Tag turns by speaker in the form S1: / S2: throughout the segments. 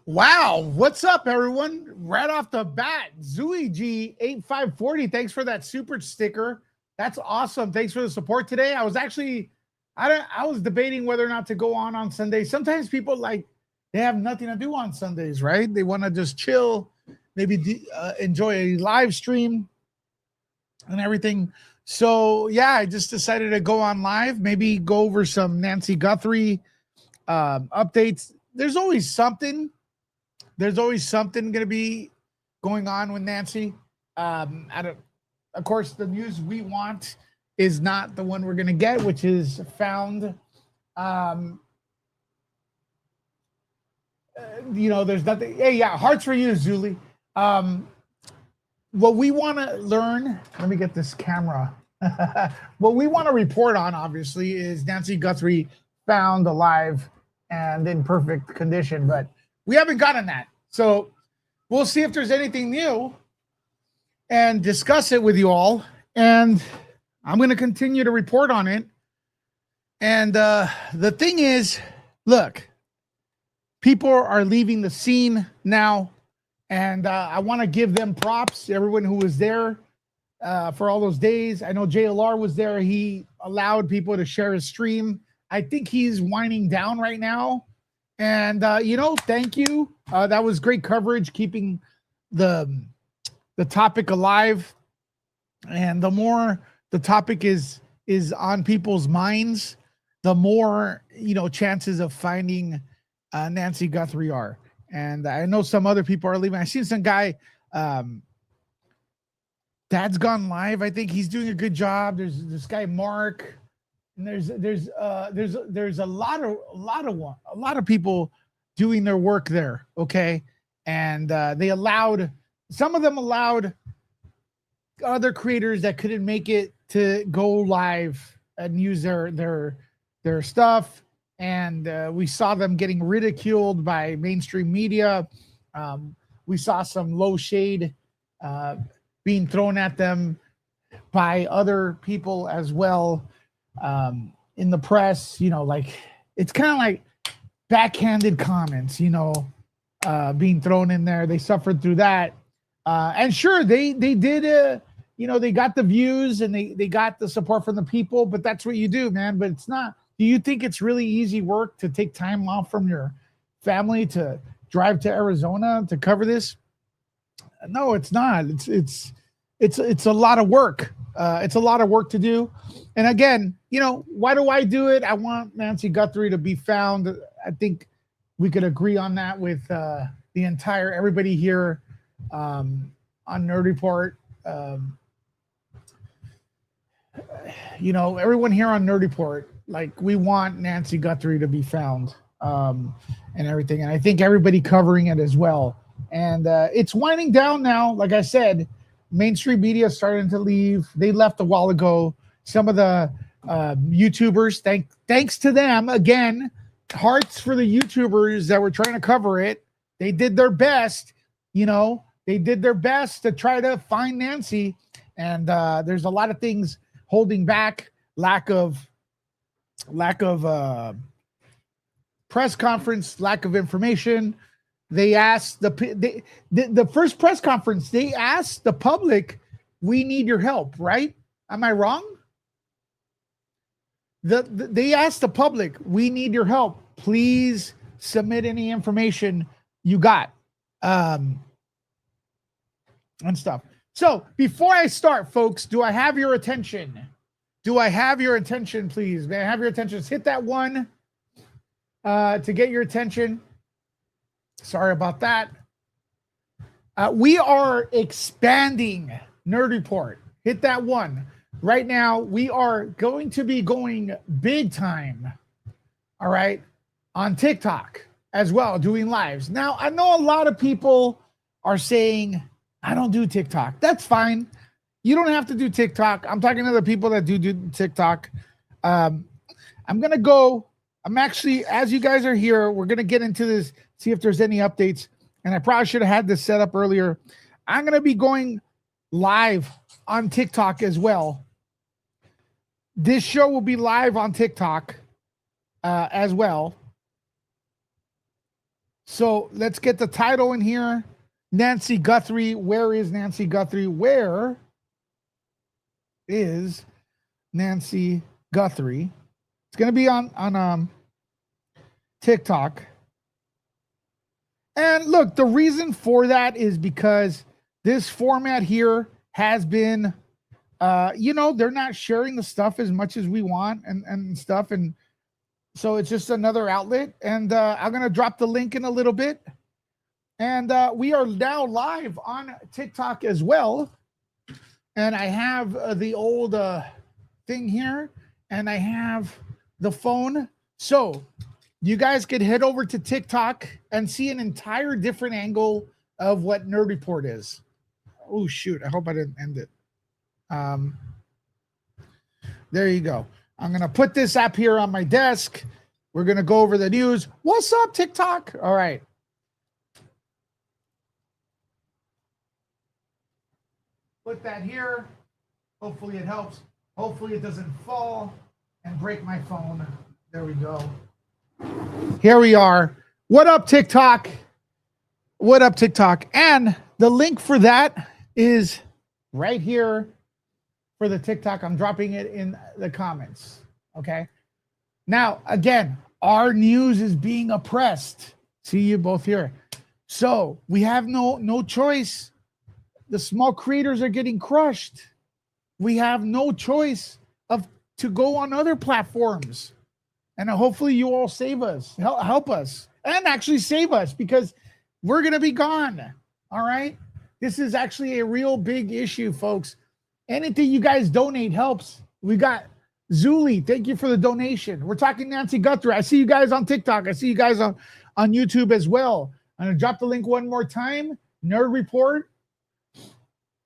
S1: Wow, what's up, everyone? Right off the bat, Zooey G8540. Thanks for that super sticker. That's awesome. Thanks for the support today. I was debating whether or not to go on Sunday. Sometimes people they have nothing to do on Sundays, right? They want to just chill, maybe enjoy a live stream and everything. So yeah, I just decided to go on live, maybe go over some Nancy Guthrie updates. There's always something going to be going on with Nancy. I don't, of course, the news we want is not the one we're going to get, which is found. Um, there's nothing. Hey, yeah, hearts for you, Zuli. Um, what we want to learn. Let me get this camera. What we want to report on, obviously, is Nancy Guthrie found alive and in perfect condition, but we haven't gotten that. So we'll see if there's anything new and discuss it with you all. And I'm going to continue to report on it. And the thing is, look, people are leaving the scene now. And I want to give them props, everyone who was there for all those days. I know JLR was there. He allowed people to share his stream. I think he's winding down right now. And thank you. That was great coverage, keeping the topic alive. And the more the topic is on people's minds, the more chances of finding Nancy Guthrie are. And I know some other people are leaving. I seen some guy, Dad's Gone Live. I think he's doing a good job. There's this guy Mark. And there's a lot of people doing their work there, okay? And some of them allowed other creators that couldn't make it to go live and use their stuff. And we saw them getting ridiculed by mainstream media. We saw some low shade being thrown at them by other people as well. In the press, it's kind of like backhanded comments, being thrown in there. They suffered through that. And sure, they did, they got the views and they got the support from the people, but that's what you do, man. But it's not, do you think it's really easy work to take time off from your family to drive to Arizona to cover this? No, it's not. It's a lot of work. It's a lot of work to do. And again, why do I do it? I want Nancy Guthrie to be found. I think we could agree on that with everybody here on Nerd Report. Everyone here on Nerd Report, we want Nancy Guthrie to be found and everything. And I think everybody covering it as well. And it's winding down now. Like I said, mainstream media is starting to leave. They left a while ago. Some of the YouTubers, thanks to them, again, hearts for the YouTubers that were trying to cover it. They did their best, they did their best to try to find Nancy. And there's a lot of things holding back, lack of press conference, lack of information. They asked the first press conference, they asked the public, we need your help, right? Am I wrong? They asked the public, we need your help. Please submit any information you got and stuff. So before I start, folks, do I have your attention? Do I have your attention, please? May I have your attention? Just hit that one to get your attention. Sorry about that. We are expanding Nerd Report. Hit that one. Right now, we are going to be going big time, all right, on TikTok as well, doing lives. Now, I know a lot of people are saying, I don't do TikTok. That's fine. You don't have to do TikTok. I'm talking to the people that do TikTok. I'm actually, as you guys are here, we're going to get into this, see if there's any updates. And I probably should have had this set up earlier. I'm going to be going live on TikTok as well. This show will be live on TikTok as well. So let's get the title in here. Nancy Guthrie. Where is Nancy Guthrie? Where is Nancy Guthrie? It's going to be on TikTok. And look, the reason for that is because this format here has been, they're not sharing the stuff as much as we want and stuff. And so it's just another outlet. And I'm going to drop the link in a little bit. And we are now live on TikTok as well. And I have the old thing here. And I have the phone. So you guys could head over to TikTok and see an entire different angle of what Nerd Report is. Oh, shoot. I hope I didn't end it. There you go. I'm going to put this app here on my desk. We're going to go over the news. What's up, TikTok? All right. Put that here. Hopefully it helps. Hopefully it doesn't fall and break my phone. There we go. Here we are. What up, TikTok? What up, TikTok? And the link for that is right here for the TikTok. I'm dropping it in the comments. Okay. Now, again, our news is being oppressed. See you both here. So we have no choice. The small creators are getting crushed. We have no choice to go on other platforms. And hopefully you all save us, help us, and actually save us, because we're going to be gone. All right. This is actually a real big issue, folks. Anything you guys donate helps. We got Zuli. Thank you for the donation. We're talking Nancy Guthrie. I see you guys on TikTok. I see you guys on YouTube as well. I'm going to drop the link one more time. Nerd Report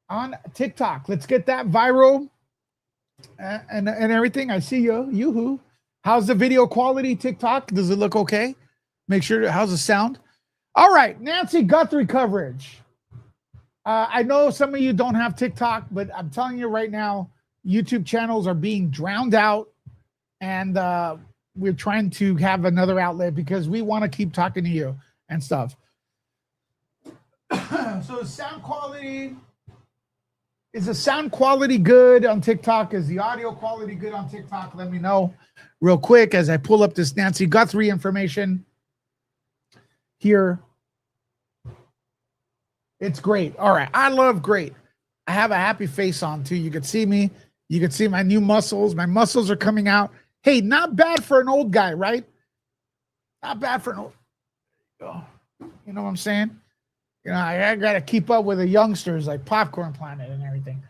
S1: on TikTok. Let's get that viral and everything. I see you. Yoo-hoo. How's the video quality, TikTok? Does it look okay? Make sure. How's the sound? All right. Nancy Guthrie coverage. I know some of you don't have TikTok, but I'm telling you right now, YouTube channels are being drowned out. And we're trying to have another outlet because we want to keep talking to you and stuff. So sound quality. Is the sound quality good on TikTok? Is the audio quality good on TikTok? Let me know real quick as I pull up this Nancy Guthrie information here. It's great. All right. I love great. I have a happy face on too. You can see me. You can see my new muscles. My muscles are coming out. Hey, not bad for an old guy, right? Not bad for an old. You know what I'm saying? You know, I got to keep up with the youngsters like Popcorn Planet and everything.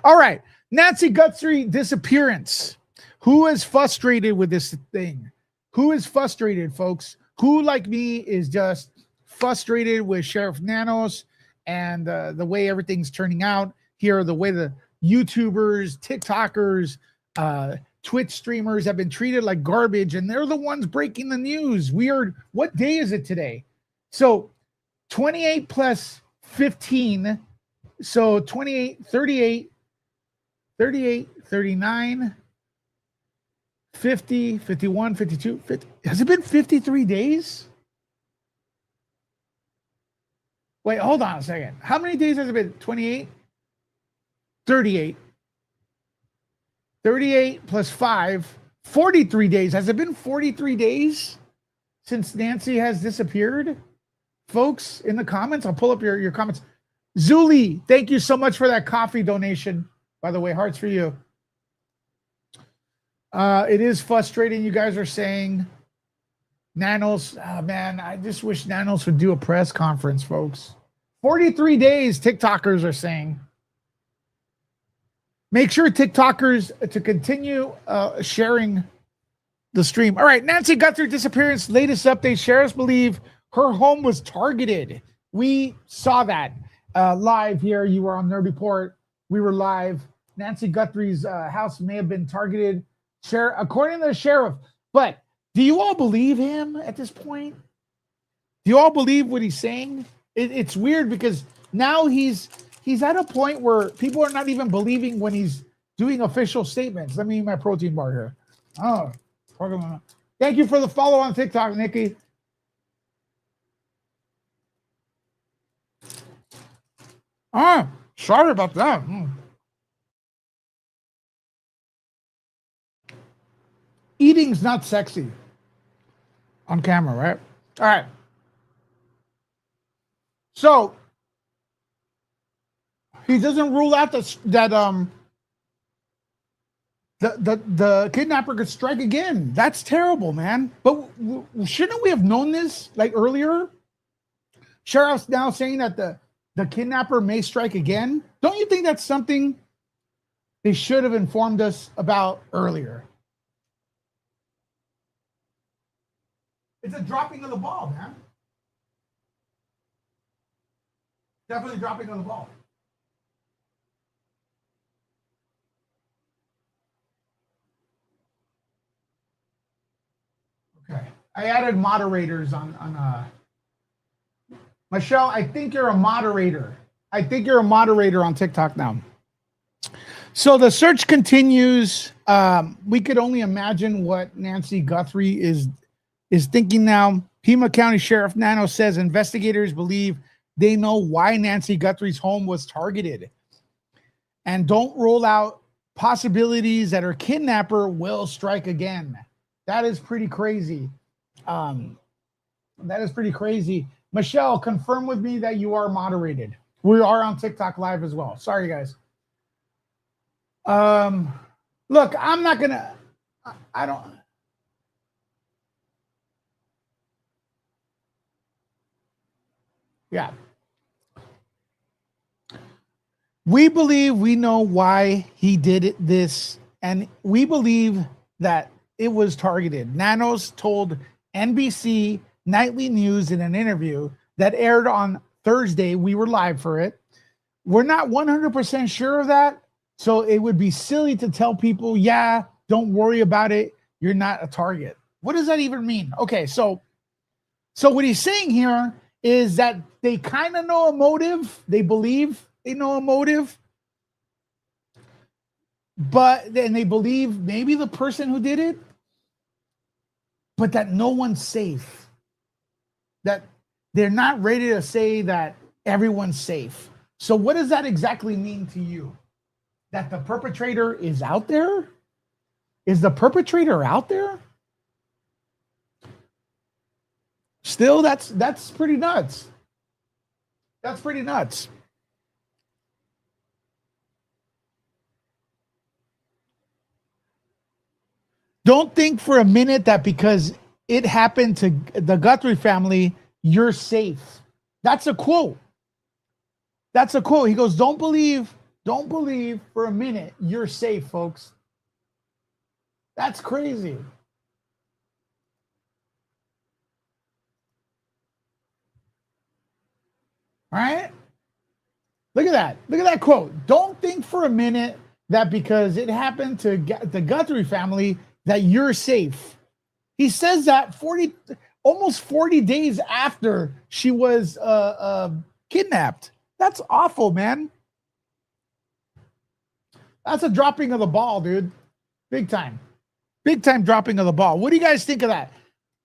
S1: All right. Nancy Guthrie disappearance. Who is frustrated with this thing? Who is frustrated, folks? Who, like me, is just frustrated with Sheriff Nanos and the way everything's turning out here, the way the YouTubers, TikTokers, Twitch streamers have been treated like garbage, and they're the ones breaking the news. Weird. What day is it today? So 28 plus 15. So 28, 38, 39, 50, 51, 52, 50. Has it been 53 days? Wait, hold on a second. How many days has it been? 28? 38. 38 plus 5. 43 days. Has it been 43 days since Nancy has disappeared? Folks, in the comments, I'll pull up your comments. Zuli, thank you so much for that coffee donation. By the way, hearts for you. It is frustrating, you guys are saying. Nanos, oh man, I just wish Nanos would do a press conference, folks. 43 days, TikTokers are saying. Make sure TikTokers to continue sharing the stream. All right, Nancy Guthrie disappearance, latest update. Sheriffs believe her home was targeted. We saw that live here. You were on Nerd Report. We were live. Nancy Guthrie's house may have been targeted, according to the sheriff. But do you all believe him at this point? Do you all believe what he's saying? It's weird because now he's at a point where people are not even believing when he's doing official statements. Let me eat my protein bar here. Oh, thank you for the follow on TikTok, Nikki. Ah, sorry about that. Eating's not sexy on camera, right? All right. So he doesn't rule out that the kidnapper could strike again. That's terrible, man. But shouldn't we have known this like earlier? Sheriff's now saying that the kidnapper may strike again. Don't you think that's something they should have informed us about earlier? It's a dropping of the ball, man. Definitely dropping of the ball. Okay. I added moderators on Michelle, I think you're a moderator. I think you're a moderator on TikTok now. So the search continues. We could only imagine what Nancy Guthrie is thinking now. Pima County Sheriff Nano says investigators believe they know why Nancy Guthrie's home was targeted and don't rule out possibilities that her kidnapper will strike again. That is pretty crazy. That is pretty crazy. Michelle, confirm with me that you are moderated. We are on TikTok live as well. Sorry, guys. Look, I'm not gonna. I don't. Yeah. We believe we know why he did this, and we believe that it was targeted. Nanos told NBC Nightly News in an interview that aired on Thursday. We were live for it. We're not 100% sure of that, so it would be silly to tell people, yeah, don't worry about it. You're not a target. What does that even mean? Okay, so what he's saying here is that they kind of know a motive. They believe they know a motive, but then they believe maybe the person who did it, but that no one's safe. That they're not ready to say that everyone's safe. So what does that exactly mean to you? That the perpetrator is out there? Is the perpetrator out there? Still, that's pretty nuts. That's pretty nuts. Don't think for a minute that because it happened to the Guthrie family, you're safe. That's a quote. That's a quote. He goes, don't believe for a minute you're safe, folks. That's crazy. All right? Look at that. Look at that quote. Don't think for a minute that because it happened to the Guthrie family that you're safe. He says that almost 40 days after she was kidnapped. That's awful, man. That's a dropping of the ball, dude. Big time. Big time dropping of the ball. What do you guys think of that?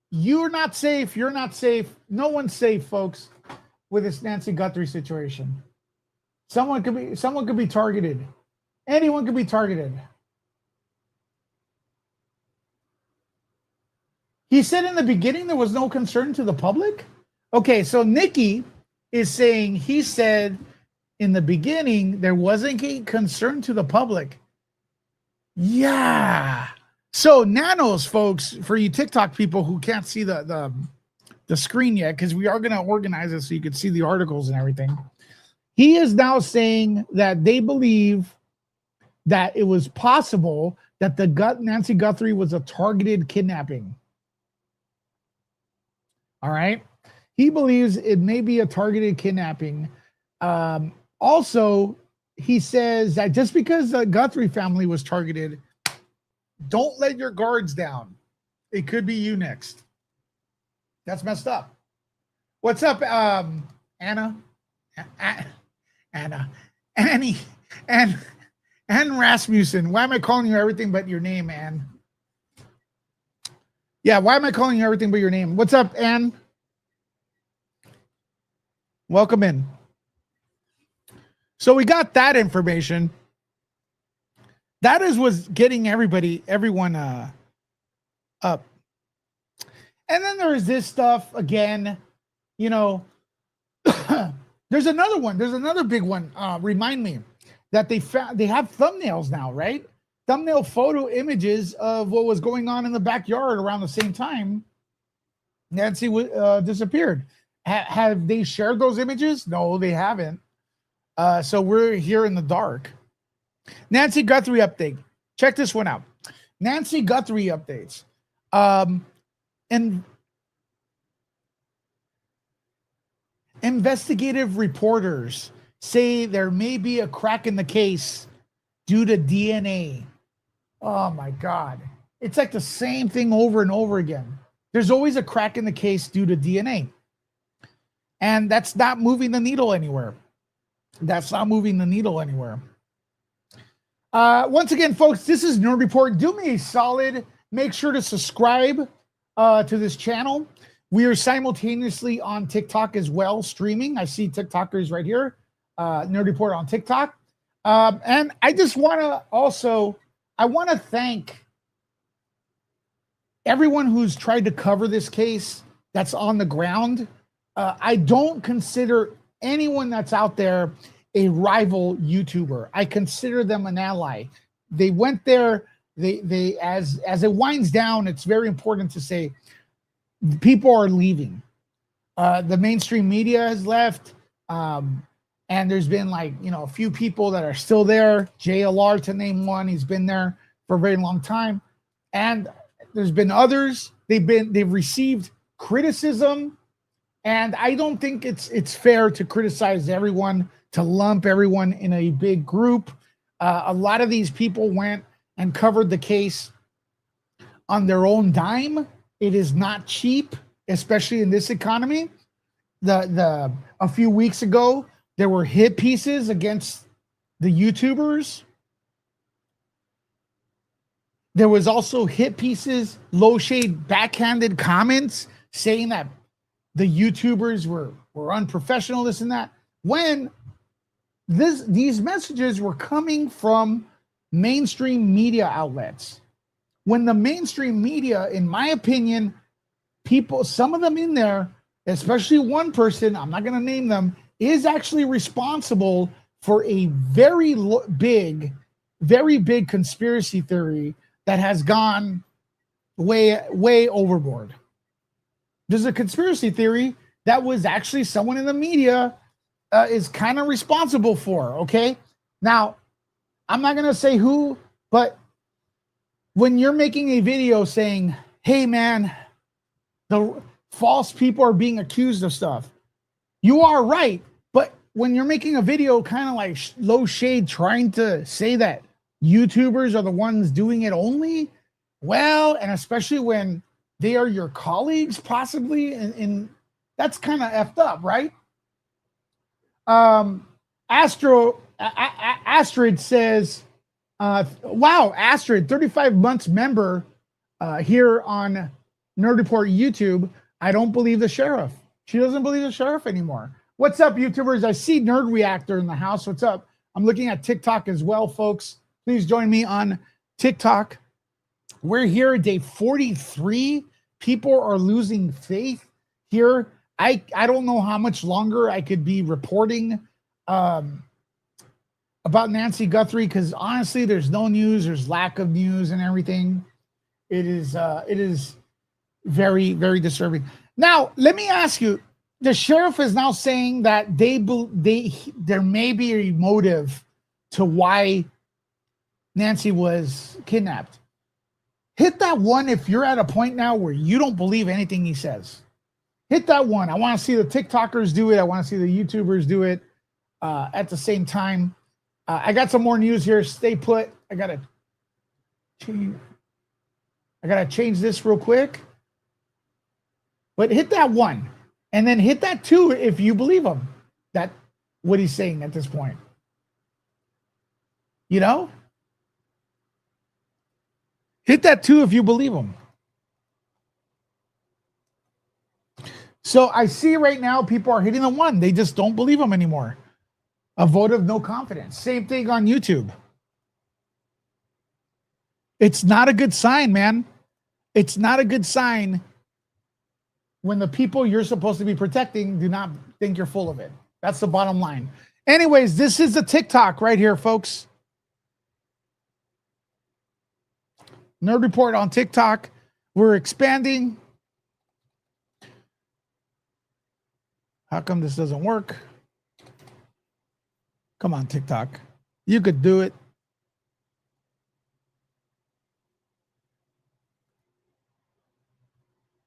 S1: You're not safe. You're not safe. No one's safe, folks, with this Nancy Guthrie situation. Someone could be targeted. Anyone could be targeted. He said in the beginning there was no concern to the public. Okay, so Nikki is saying he said in the beginning there wasn't a concern to the public. Yeah. So Nanos, folks, for you TikTok people who can't see the screen yet, because we are going to organize it so you can see the articles and everything. He is now saying that they believe that it was possible that Nancy Guthrie was a targeted kidnapping. All right. He believes it may be a targeted kidnapping. Also, he says that just because the Guthrie family was targeted, don't let your guards down. It could be you next. That's messed up. What's up, Anna? Anna. Annie. And Rasmussen. Why am I calling you everything but your name, Anne? Yeah, why am I calling you everything but your name? What's up, Anne? Welcome in. So we got that information. That is was getting everyone up. And then there's this stuff again, you know. There's another one. There's another big one. Remind me that they have thumbnails now, right? Thumbnail photo images of what was going on in the backyard around the same time Nancy disappeared. Have they shared those images? No, they haven't. So we're here in the dark. Nancy Guthrie update. Check this one out. Nancy Guthrie updates. And investigative reporters say there may be a crack in the case due to DNA. Oh my God. It's like the same thing over and over again. There's always a crack in the case due to DNA. And that's not moving the needle anywhere. That's not moving the needle anywhere. Once again, folks, this is Nerd Report. Do me a solid. Make sure to subscribe to this channel. We are simultaneously on TikTok as well, streaming. I see TikTokers right here. Nerd Report on TikTok. And I just want to also, I want to thank everyone who's tried to cover this case that's on the ground. I don't consider anyone that's out there a rival YouTuber. I consider them an ally. They went there. They as it winds down, it's very important to say people are leaving. The mainstream media has left. And there's been a few people that are still there. JLR to name one. He's been there for a very long time. And there's been others. They've received criticism. And I don't think it's fair to criticize everyone, to lump everyone in a big group. A lot of these people went and covered the case on their own dime. It is not cheap, especially in this economy. A few weeks ago, there were hit pieces against the YouTubers. There was also hit pieces, low shade, backhanded comments saying that the YouTubers were unprofessional, this and that. When these messages were coming from mainstream media outlets. When the mainstream media, in my opinion, some of them in there, especially one person, I'm not going to name them, is actually responsible for a very big conspiracy theory that has gone way overboard. There's a conspiracy theory that was actually someone in the media is kind of responsible for, okay? Now, I'm not going to say who, but when you're making a video saying, hey, man, the false people are being accused of stuff, you are right. But when you're making a video kind of like low shade, trying to say that YouTubers are the ones doing it only, well, and especially when they are your colleagues, possibly, and that's kind of effed up, right? Astrid says, wow, Astrid, 35 months member here on Nerd Report YouTube. I don't believe the sheriff. She doesn't believe the sheriff anymore. What's up, YouTubers? I see Nerd Reactor in the house. What's up? I'm looking at TikTok as well, folks. Please join me on TikTok. We're here at day 43. People are losing faith here. I don't know how much longer I could be reporting about Nancy Guthrie, because honestly, there's no news. There's lack of news and everything. It is very, very disturbing. Now, let me ask you, the sheriff is now saying that there may be a motive to why Nancy was kidnapped. Hit that one if you're at a point now where you don't believe anything he says. Hit that one. I want to see the TikTokers do it. I want to see the YouTubers do it at the same time. I got some more news here. Stay put. I gotta change this real quick. But hit that one, and then hit that two if you believe him. That what he's saying at this point. You know? Hit that two if you believe him. So I see right now people are hitting the one. They just don't believe him anymore. A vote of no confidence. Same thing on YouTube. It's not a good sign, man. It's not a good sign when the people you're supposed to be protecting do not think you're full of it. That's the bottom line. Anyways, this is the TikTok right here, folks. Nerd Report on TikTok. We're expanding. How come this doesn't work? Come on, TikTok. You could do it.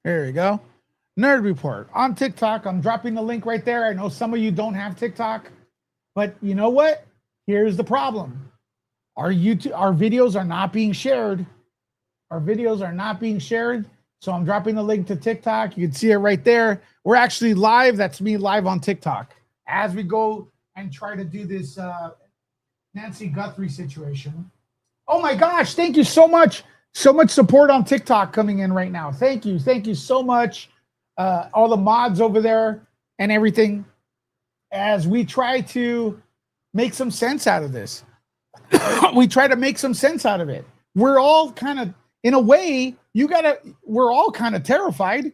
S1: There you go. Nerd Report on TikTok. I'm dropping the link right there. I know some of you don't have TikTok, but you know what? Here's the problem. Our videos are not being shared. Our videos are not being shared. So I'm dropping the link to TikTok. You can see it right there. We're actually live. That's me live on TikTok as we go and try to do this Nancy Guthrie situation. Oh my gosh. Thank you so much. So much support on TikTok coming in right now. Thank you. Thank you so much. All the mods over there and everything as we try to make some sense out of this. We try to make some sense out of it. We're all kind of, in a way, we're all kind of terrified.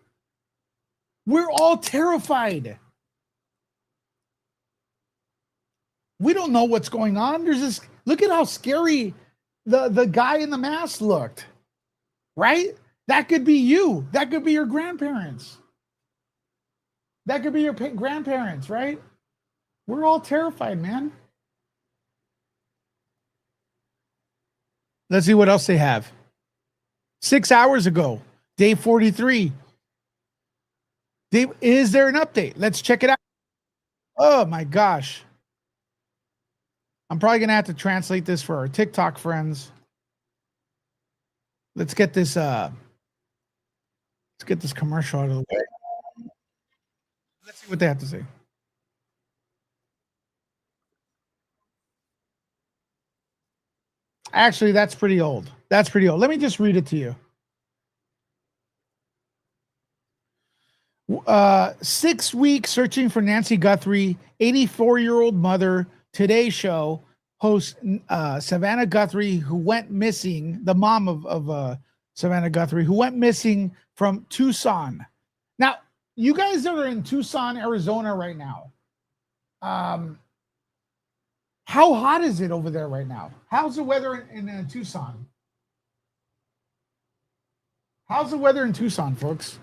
S1: We're all terrified. We don't know what's going on. There's this, look at how scary the guy in the mask looked, right? That could be you. That could be your grandparents. That could be your grandparents, right? We're all terrified, man. Let's see what else they have. 6 hours ago, day 43. Is there an update? Let's check it out. Oh my gosh. I'm probably going to have to translate this for our TikTok friends. Let's get this commercial out of the way. Let's see what they have to say. Actually, that's pretty old. That's pretty old. Let me just read it to you. 6 weeks searching for Nancy Guthrie, 84-year-old mother, Today Show host Savannah Guthrie, who went missing, the mom of Savannah Guthrie, who went missing from Tucson. Now, you guys that are in Tucson, Arizona right now, how hot is it over there right now? How's the weather in Tucson? How's the weather in Tucson, folks?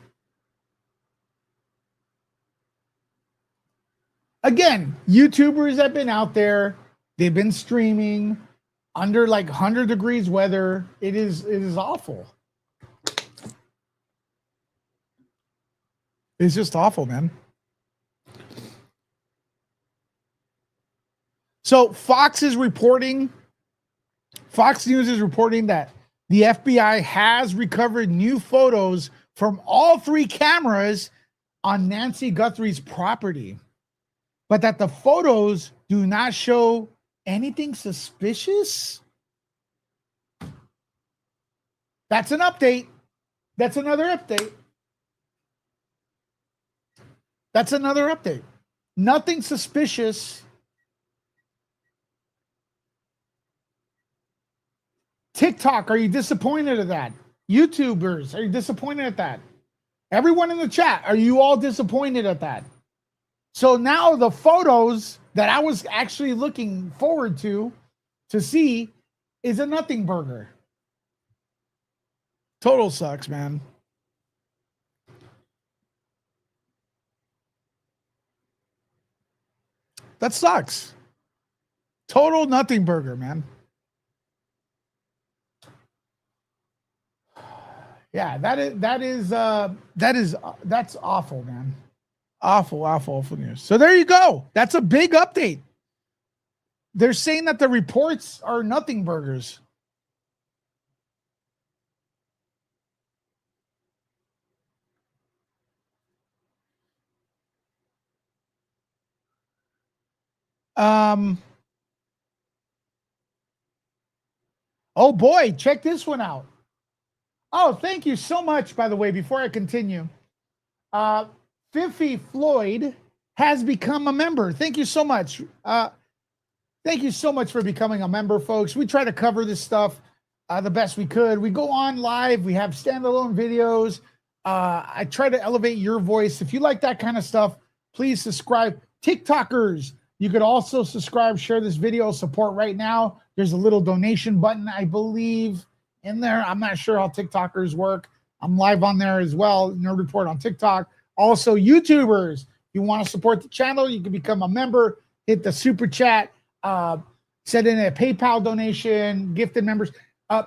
S1: Again, YouTubers have been out there. They've been streaming under like 100 degrees weather. It is awful. It's just awful, man. So Fox News is reporting that the FBI has recovered new photos from all 3 cameras on Nancy Guthrie's property, but that the photos do not show anything suspicious. That's an update. That's another update. That's another update. Nothing suspicious. TikTok, are you disappointed at that? YouTubers, are you disappointed at that? Everyone in the chat, are you all disappointed at that? So now the photos that I was actually looking forward to see is a nothing burger. Total sucks, man. That sucks. Total nothing burger, man. Yeah, that's awful, man. Awful news. So there you go. That's a big update. They're saying that the reports are nothing burgers. Oh boy, check this one out. Oh, thank you so much, by the way, before I continue. Fifi Floyd has become a member. Thank you so much. Thank you so much for becoming a member, folks. We try to cover this stuff the best we could. We go on live. We have standalone videos. I try to elevate your voice. If you like that kind of stuff, please subscribe. TikTokers, you could also subscribe, share this video, support right now. There's a little donation button, I believe, in there. I'm not sure how TikTokers work. I'm live on there as well. Nerd Report on TikTok. Also, YouTubers, if you want to support the channel, you can become a member. Hit the super chat. Send in a PayPal donation. Gifted members.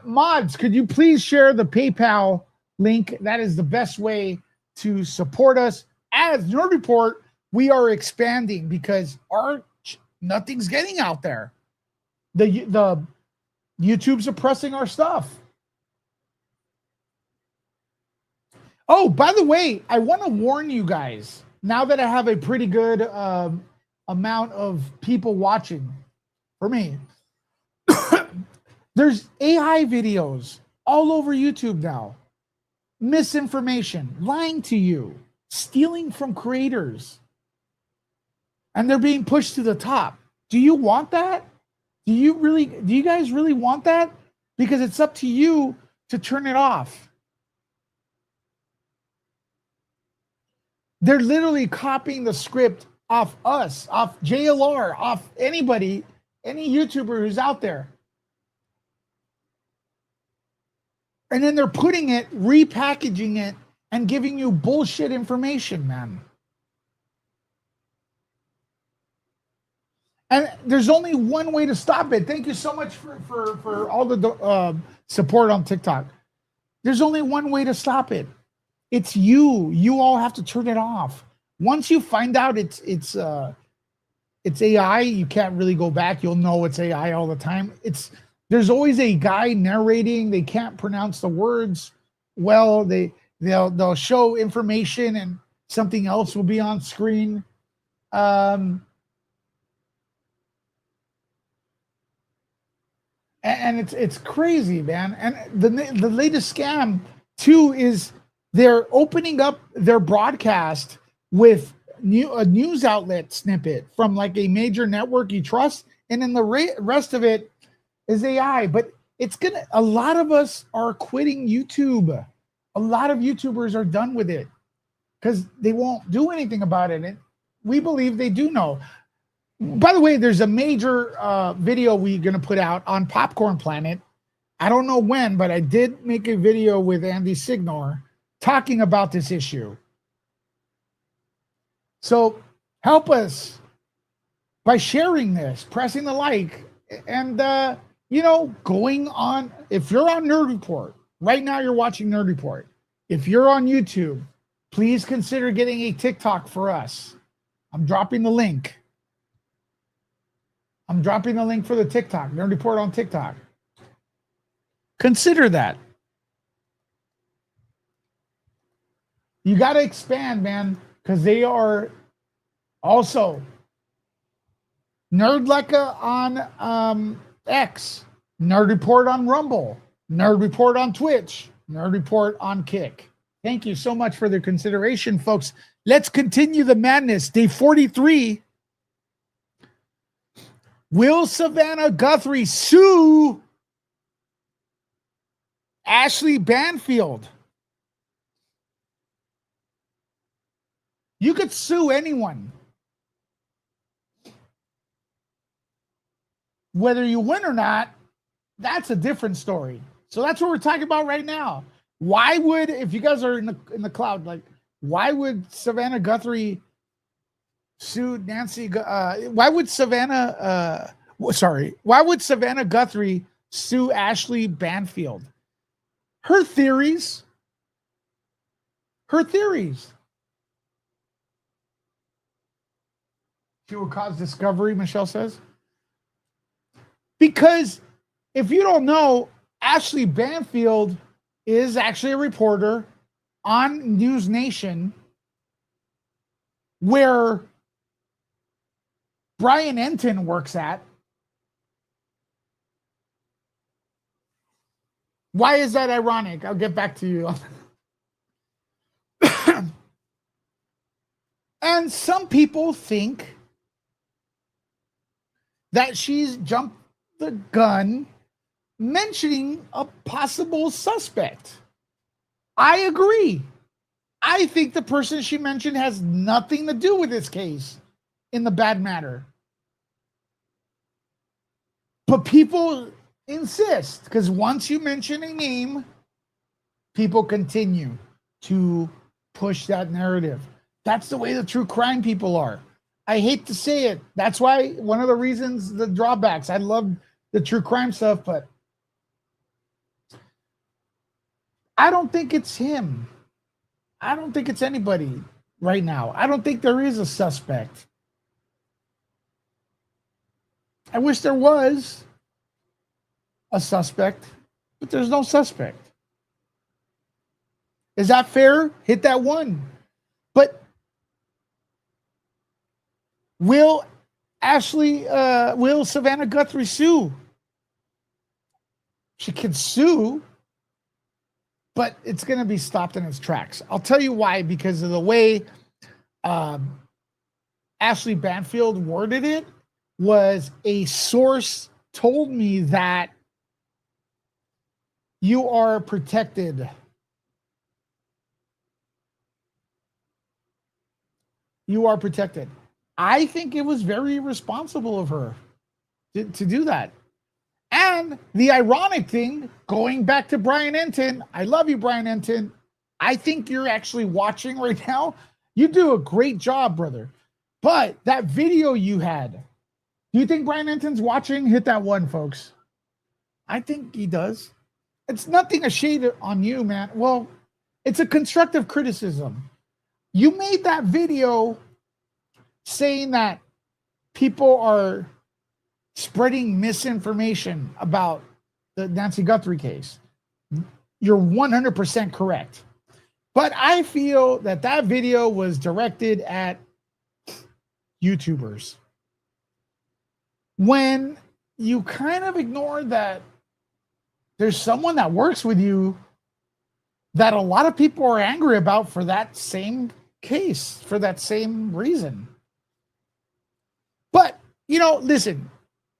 S1: Mods, could you please share the PayPal link? That is the best way to support us. As Nerd Report, we are expanding because nothing's getting out there. The YouTube's suppressing our stuff. Oh, by the way, I want to warn you guys, now that I have a pretty good amount of people watching for me, there's AI videos all over YouTube now. Misinformation, lying to you, stealing from creators. And they're being pushed to the top. Do you want that? Do you guys really want that? Because it's up to you to turn it off. They're literally copying the script off us, off JLR, off anybody, any YouTuber who's out there. And then they're putting it, repackaging it, and giving you bullshit information, man. And there's only one way to stop it. Thank you so much for all the support on TikTok. There's only one way to stop it. It's you. You all have to turn it off. Once you find out it's AI, you can't really go back. You'll know it's AI all the time. There's always a guy narrating. They can't pronounce the words well. They'll show information and something else will be on screen. And it's crazy, man. And the latest scam too is they're opening up their broadcast with a news outlet snippet from like a major network you trust, and then the rest of it is AI. But a lot of us are quitting YouTube. A lot of YouTubers are done with it because they won't do anything about it. And we believe they do know. By the way, there's a major video we're going to put out on Popcorn Planet. I don't know when, but I did make a video with Andy Signor talking about this issue. So help us by sharing this, pressing the like, and going on. If you're on Nerd Report right now, you're watching Nerd Report. If you're on YouTube, please consider getting a TikTok for us. I'm dropping the link. I'm dropping the link for the TikTok, Nerd Report on TikTok. Consider that. You got to expand, man, because they are also Nerdlecca on X, Nerd Report on Rumble, Nerd Report on Twitch, Nerd Report on Kick. Thank you so much for their consideration, folks. Let's continue the madness. Day 43. Will Savannah Guthrie sue Ashley Banfield? You could sue anyone. Whether you win or not, that's a different story. So that's what we're talking about right now. Why would, if you guys are in the cloud, like, why would Savannah Guthrie sue Nancy? Why would Savannah Guthrie sue Ashley Banfield? Her theories. She will cause discovery, Michelle says. Because if you don't know, Ashley Banfield is actually a reporter on News Nation where Brian Enton works at. Why is that ironic? I'll get back to you. And some people think that she's jumped the gun mentioning a possible suspect. I agree. I think the person she mentioned has nothing to do with this case in the bad matter. But people insist, because once you mention a name, people continue to push that narrative. That's the way the true crime people are. I hate to say it. That's why one of the reasons, the drawbacks, I love the true crime stuff, but I don't think it's him. I don't think it's anybody right now. I don't think there is a suspect. I wish there was a suspect, but there's no suspect. Is that fair? Hit that one. But will Savannah Guthrie sue? She can sue, but it's going to be stopped in its tracks. I'll tell you why, because of the way Ashley Banfield worded it. Was a source told me that you are protected. You are protected. I think it was very irresponsible of her to do that. And the ironic thing, going back to Brian Enton, I love you, Brian Enton. I think you're actually watching right now. You do a great job, brother. But that video you had, do you think Brian Enton's watching? Hit that one, folks. I think he does. It's nothing a shade on you, man. Well, it's a constructive criticism. You made that video saying that people are spreading misinformation about the Nancy Guthrie case. You're 100% correct. But I feel that that video was directed at YouTubers. When you kind of ignore that there's someone that works with you that a lot of people are angry about for that same case, for that same reason. But, you know, listen,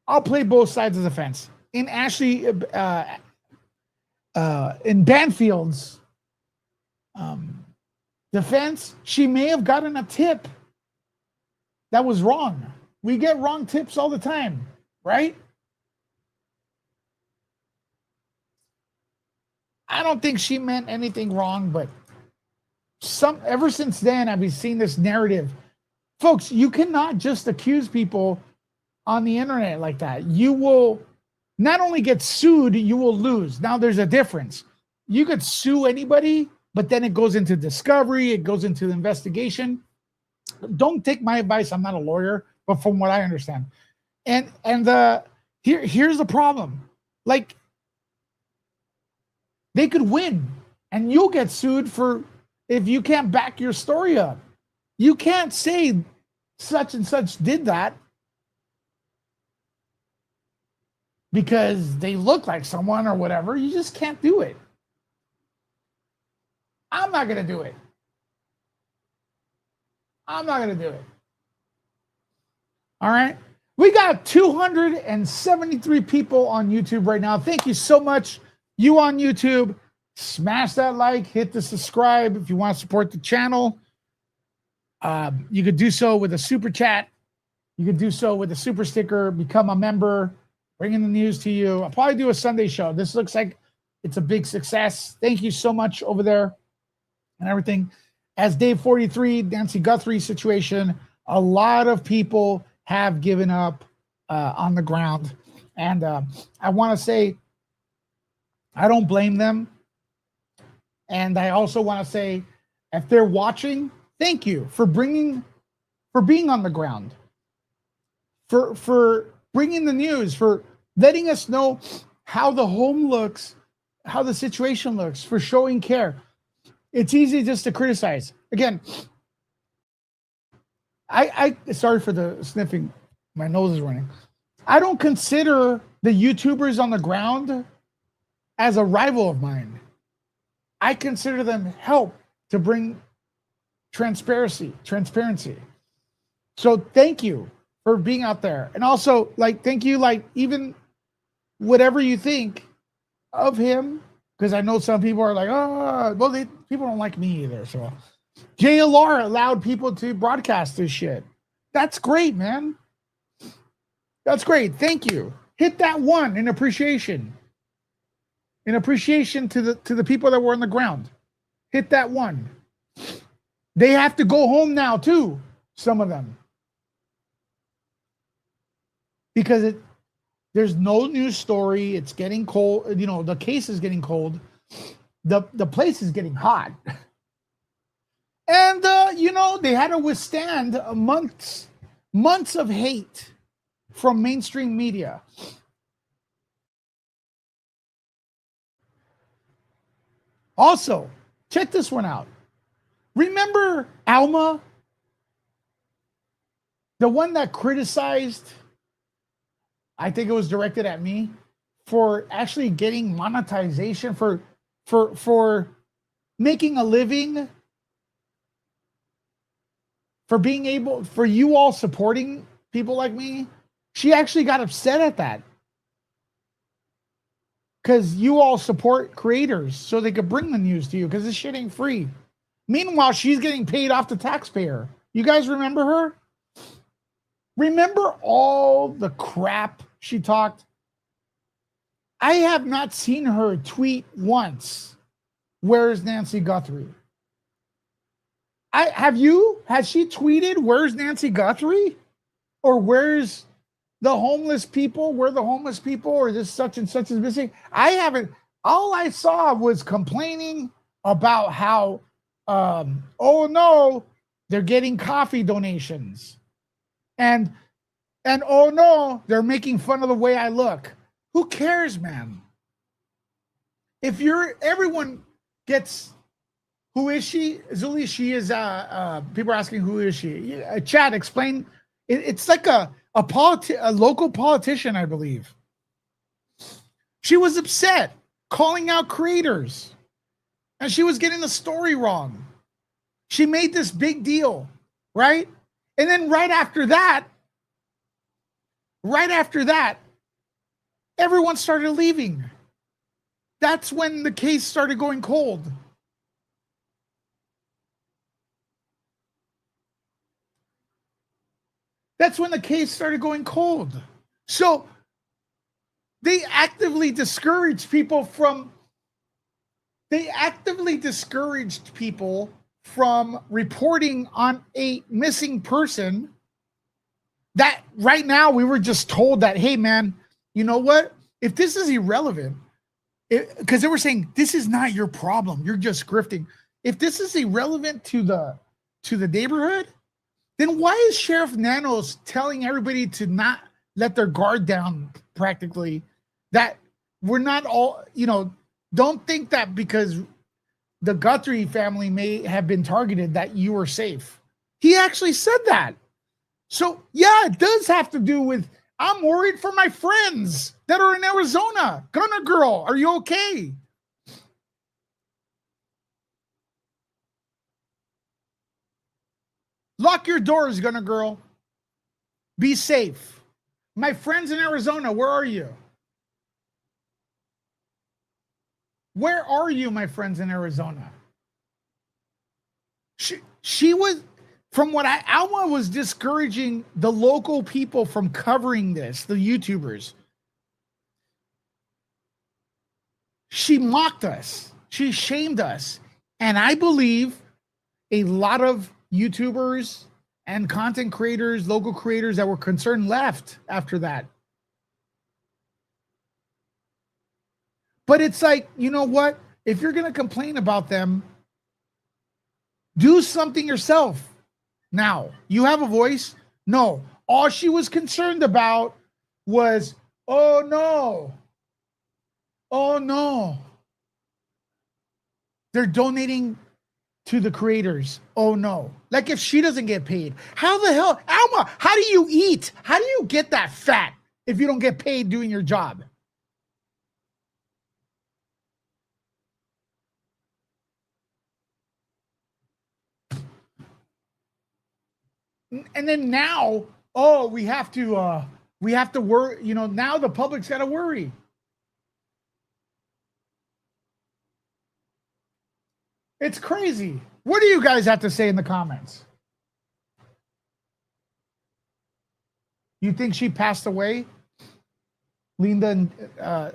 S1: I'll play both sides of the fence. In Ashley, in Banfield's defense, she may have gotten a tip that was wrong. We get wrong tips all the time, right? I don't think she meant anything wrong, but ever since then, I've been seeing this narrative. Folks, you cannot just accuse people on the internet like that. You will not only get sued, you will lose. Now, there's a difference. You could sue anybody, but then it goes into discovery, it goes into the investigation. Don't take my advice. I'm not a lawyer. But from what I understand, and here's the problem: like they could win, and you'll get sued for if you can't back your story up. You can't say such and such did that because they look like someone or whatever. You just can't do it. I'm not gonna do it. I'm not gonna do it. All right. We got 273 people on YouTube right now. Thank you so much. You on YouTube, smash that like, hit the subscribe if you want to support the channel. You could do so with a super chat. You could do so with a super sticker, become a member, bringing the news to you. I'll probably do a Sunday show. This looks like it's a big success. Thank you so much over there and everything. As Dave 43, Nancy Guthrie situation, a lot of people have given up on the ground. And I want to say, I don't blame them. And I also want to say, if they're watching, thank you for being on the ground, for bringing the news, for letting us know how the home looks, how the situation looks, for showing care. It's easy just to criticize. Again, I sorry for the sniffing. My nose is running. I don't consider the YouTubers on the ground as a rival of mine. I consider them help to bring transparency. So thank you for being out there. And also, like, thank you, like, even whatever you think of him, because I know some people are like, oh, well, people don't like me either. So JLR allowed people to broadcast this shit. That's great, man. That's great. Thank you. Hit that one in appreciation. In appreciation to the people that were on the ground. Hit that one. They have to go home now too, some of them. Because there's no news story. It's getting cold. You know, the case is getting cold. The place is getting hot. And you know, they had to withstand months of hate from mainstream media. Also, check this one out. Remember Alma? The one that criticized, I think it was directed at me, for actually getting monetization for making a living, for being able, for you all supporting people like me. She actually got upset at that. Because you all support creators so they could bring the news to you, because this shit ain't free. Meanwhile, she's getting paid off the taxpayer. You guys remember her? Remember all the crap she talked? I have not seen her tweet once. Where's Nancy Guthrie? Have you? Has she tweeted, where's Nancy Guthrie? Or where's the homeless people? Where the homeless people? Or this such and such is missing? I haven't. All I saw was complaining about how, oh no, they're getting coffee donations. And oh no, they're making fun of the way I look. Who cares, man? If everyone gets, who is she? Zuli, she is, people are asking, who is she? Chad, explain. It's like a local politician, I believe. She was upset, calling out creators. And she was getting the story wrong. She made this big deal, right? And then right after that, everyone started leaving. That's when the case started going cold. That's when the case started going cold. So they actively discouraged people from reporting on a missing person. That right now we were just told that, hey man, you know what? If this is irrelevant, because they were saying this is not your problem, you're just grifting. If this is irrelevant to the neighborhood, then why is Sheriff Nanos telling everybody to not let their guard down, practically? That we're not all, you know, don't think that because the Guthrie family may have been targeted that you are safe. He actually said that. So yeah, it does have to do with, I'm worried for my friends that are in Arizona. Gunner Girl, are you okay? Lock your doors, Gunner Girl. Be safe. My friends in Arizona, where are you? Where are you, my friends in Arizona? She was, from what Alma was discouraging the local people from covering this, the YouTubers. She mocked us. She shamed us. And I believe a lot of YouTubers and content creators, local creators that were concerned left after that. But it's like, you know what? If you're going to complain about them, do something yourself. Now, you have a voice? No. All she was concerned about was, oh no. Oh no. They're donating to the creators. Oh no. Like if she doesn't get paid, how the hell, Alma, how do you eat? How do you get that fat if you don't get paid doing your job? And then now Oh, we have to worry. You know, now the public's got to worry. It's crazy. What do you guys have to say in the comments? You think she passed away? Linda,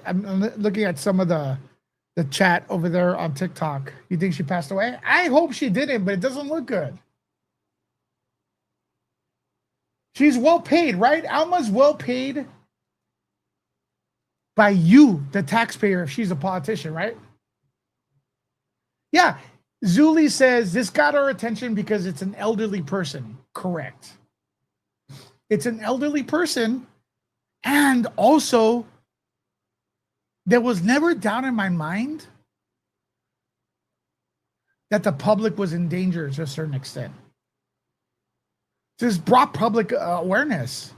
S1: I'm looking at some of the chat over there on TikTok. You think she passed away? I hope she didn't, but it doesn't look good. She's well paid, right? Alma's well paid by you, the taxpayer, if she's a politician, right? Yeah. Zuli says this got our attention because it's an elderly person. Correct. It's an elderly person. And also, there was never doubt in my mind that the public was in danger to a certain extent. This brought public awareness.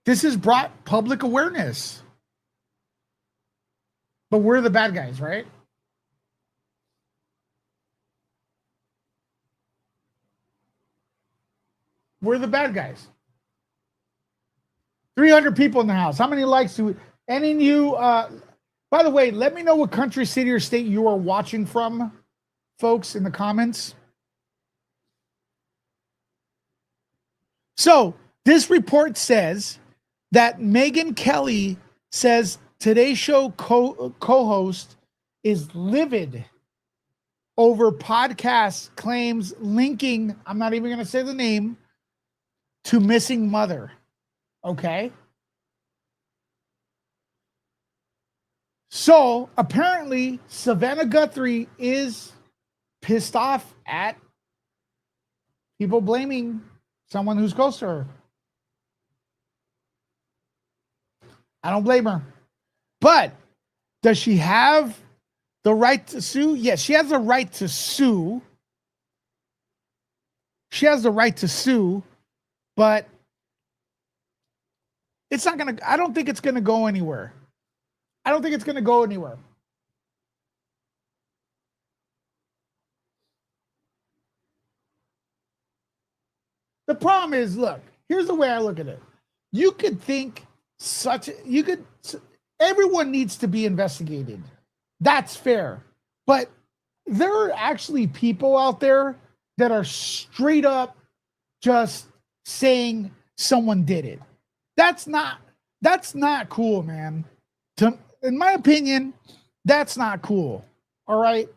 S1: This has brought public awareness. But we're the bad guys, right? We're the bad guys. 300 people in the house. How many likes do any of you? By the way, let me know what country, city, or state you are watching from, folks, in the comments. So this report says that Megyn Kelly says Today's Show co-host is livid over podcast claims linking, I'm not even going to say the name, to missing mother. Okay. So apparently Savannah Guthrie is pissed off at people blaming someone who's close to her. I don't blame her. But does she have the right to sue? Yes, she has the right to sue. She has the right to sue, but it's not going to, I don't think it's going to go anywhere. I don't think it's going to go anywhere. The problem is, look, here's the way I look at it. You could think everyone needs to be investigated. That's fair. But there are actually people out there that are straight up just saying someone did it. That's not cool, man. In my opinion, that's not cool. All right.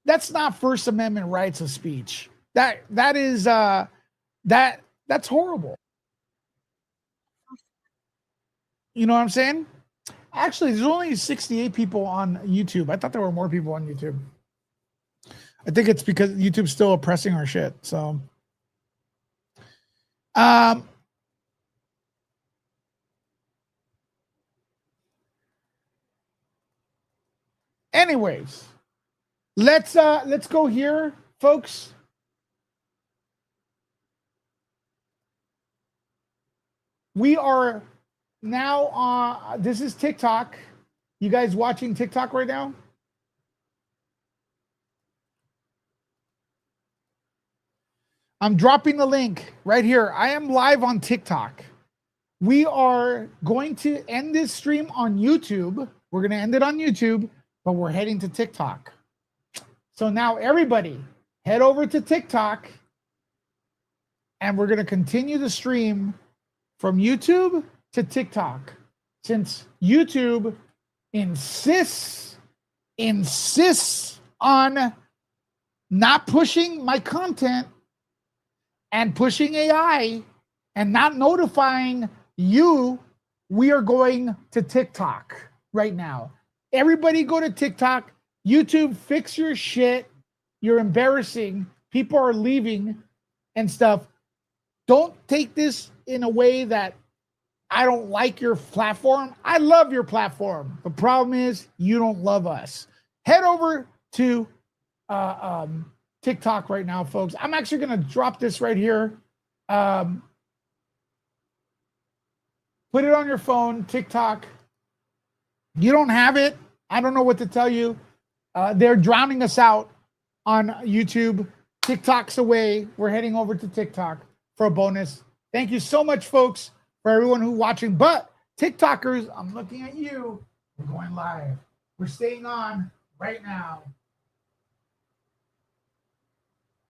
S1: That's not First Amendment rights of speech. That's horrible. You know what I'm saying? Actually, there's only 68 people on YouTube. I thought there were more people on YouTube. I think it's because YouTube's still oppressing our shit. So, anyways, let's go here, folks. We are now on, this is TikTok. You guys watching TikTok right now? I'm dropping the link right here. I am live on TikTok. We are going to end this stream on YouTube. We're going to end it on YouTube, but we're heading to TikTok. So now everybody head over to TikTok and we're going to continue the stream from YouTube to TikTok, since YouTube insists on not pushing my content and pushing AI and not notifying you. We are going to TikTok right now. Everybody go to TikTok. YouTube, fix your shit. You're embarrassing. People are leaving and stuff. Don't take this in a way that I don't like your platform. I love your platform. The problem is you don't love us. Head over to TikTok right now, folks. I'm actually going to drop this right here. Put it on your phone, TikTok. You don't have it. I don't know what to tell you. They're drowning us out on YouTube. TikTok's away. We're heading over to TikTok for a bonus. Thank you so much, folks, for everyone who's watching. But TikTokers, I'm looking at you. We're going live. We're staying on right now.